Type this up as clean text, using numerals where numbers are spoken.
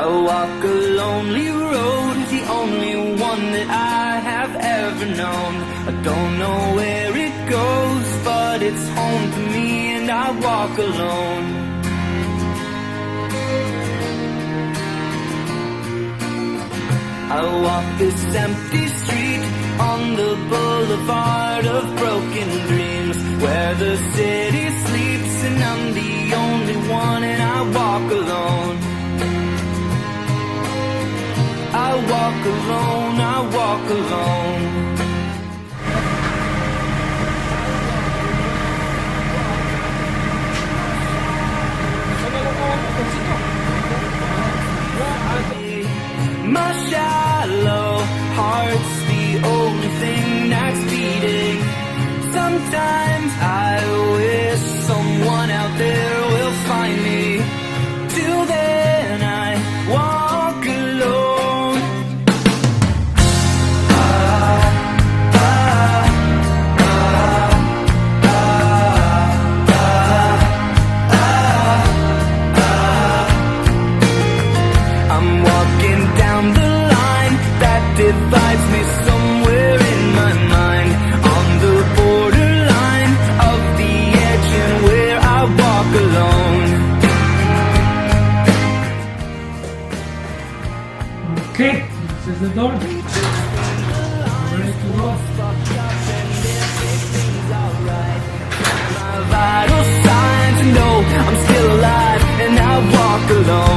I walk a lonely road, the only one that I have ever known. I don't know where it goes, but it's home to me, and I walk alone. I walk this empty street on the boulevard of broken dreams, where the city sleeps and I'm the only one, and I walk alone. I walk alone, I walk alone. My shallow heart's the only thing that's beating. Sometimes I wish someone out there will find me. Till then I walk alone. I'm walking down the line that divides me somewhere in my mind, on the borderline of the edge and where I walk alone. Okay, this is the door. Ready to go. My vital signs to know I'm still alive, and I walk alone.